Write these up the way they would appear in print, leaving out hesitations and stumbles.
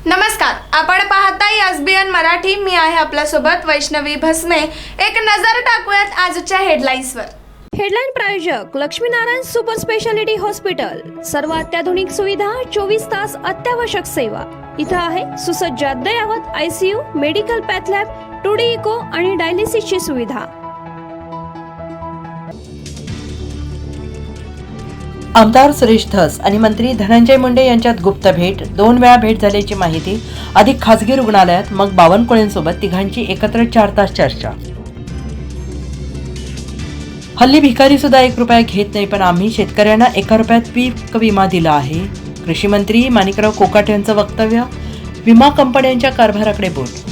नमस्कार, आपण पाहताय एसबीएन मराठी. मी आहे आपल्यासोबत वैष्णवी भस्मे. एक नजर टाकूयात आजच्या हेडलाईन्सवर. हेडलाईन प्रायोजक लक्ष्मीनारायण सुपर स्पेशालिटी हॉस्पिटल. सर्व अत्याधुनिक सुविधा, 24 तास अत्यावश्यक सेवा. इथं आहे सुसज्ज अद्ययावत ICU, medical path lab, 2D echo आणि डायलिसिसची सुविधा. आमदार सुरेश धस आणि मंत्री धनंजय मुंडे यांच्यात गुप्त भेट. 2 वेळा भेट झाल्याची माहिती. अधिक खासगी रुग्णालयात, मग बावनकुळेंसोबत तिघांची एकत्र 4 तास चर्चा. हल्ली भिकारी सुद्धा 1 रुपया घेत नाही, पण आम्ही शेतकऱ्यांना 1 रुपयात पीक विमा दिला आहे. कृषी मंत्री माणिकराव कोकाटे यांचं वक्तव्य. विमा कंपन्यांच्या कारभाराकडे बोट.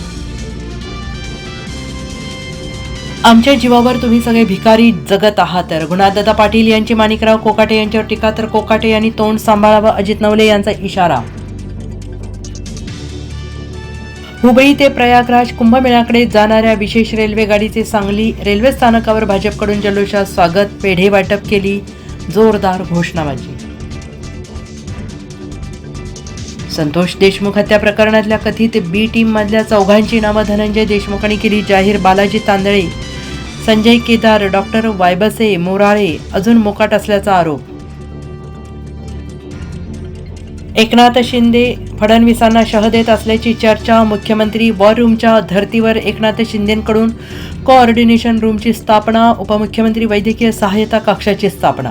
आमच्या जीवावर तुम्ही सगळे भिकारी जगत आहात. रघुनाथदादा पाटील यांची माणिकराव कोकाटे यांच्यावर टीका. तर कोकाटे यांनी तोंड सांभाळावं, अजित नवले यांचा इशारा. हुबळी ते प्रयागराज कुंभमेळ्याकडे जाणाऱ्या विशेष रेल्वे गाडीचे सांगली रेल्वे स्थानकावर भाजपकडून जल्लोषात स्वागत. पेढे वाटप केली. जोरदार घोषणाबाजी. संतोष देशमुख हत्या प्रकरणातल्या कथित बी टीम मधल्या 4घांची नावं धनंजय देशमुखांनी केली जाहीर. बालाजी तांदळे, संजय केदार, डॉक्टर वायबसे मोराळे अजून मोकाट असल्याचा आरोप. एकनाथ शिंदे फडणवीसांना शह देत असल्याची चर्चा. मुख्यमंत्री वॉर रूमच्या धर्तीवर एकनाथ शिंदेंकडून कोऑर्डिनेशन रूमची स्थापना. उपमुख्यमंत्री वैद्यकीय सहायता कक्षाची स्थापना.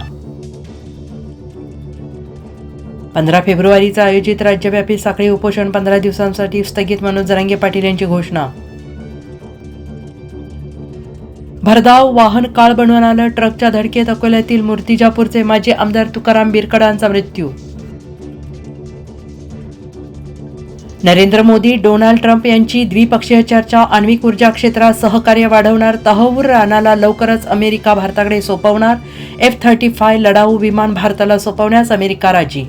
15 फेब्रुवारीचा आयोजित राज्यव्यापी साखळी उपोषण 15 दिवसांसाठी स्थगित. मनोज जरांगे पाटील यांची घोषणा. भरधाव वाहन काळ बनवून आलं. ट्रकच्या धडकेत अकोल्यातील मूर्तिजापूरचे माजी आमदार तुकाराम बिरकडांचा मृत्यू. नरेंद्र मोदी डोनाल्ड ट्रम्प यांची द्विपक्षीय चर्चा. आण्विक ऊर्जा क्षेत्रात सहकार्य वाढवणार. तहवूर रानाला लवकरच अमेरिका भारताकडे सोपवणार. F-35 लढाऊ विमान भारताला सोपवण्यास अमेरिका राजी.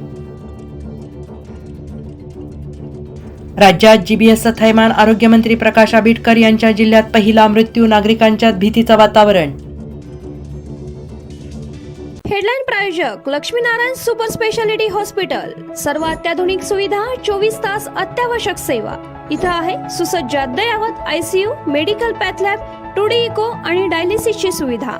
राज्यात जीबीएसचं थैमान. आरोग्यमंत्री प्रकाश आंबेडकर यांच्या जिल्ह्यात पहिला मृत्यू. नागरिकांच्यात भीतीचं वातावरण. हेडलाईन प्रायोजक लक्ष्मीनारायण सुपर स्पेशालिटी हॉस्पिटल. सर्व अत्याधुनिक सुविधा, 24 तास अत्यावश्यक सेवा. इथं आहे सुसज्ज अद्ययावत ICU, medical path lab, 2D echo आणि डायलिसिसची सुविधा.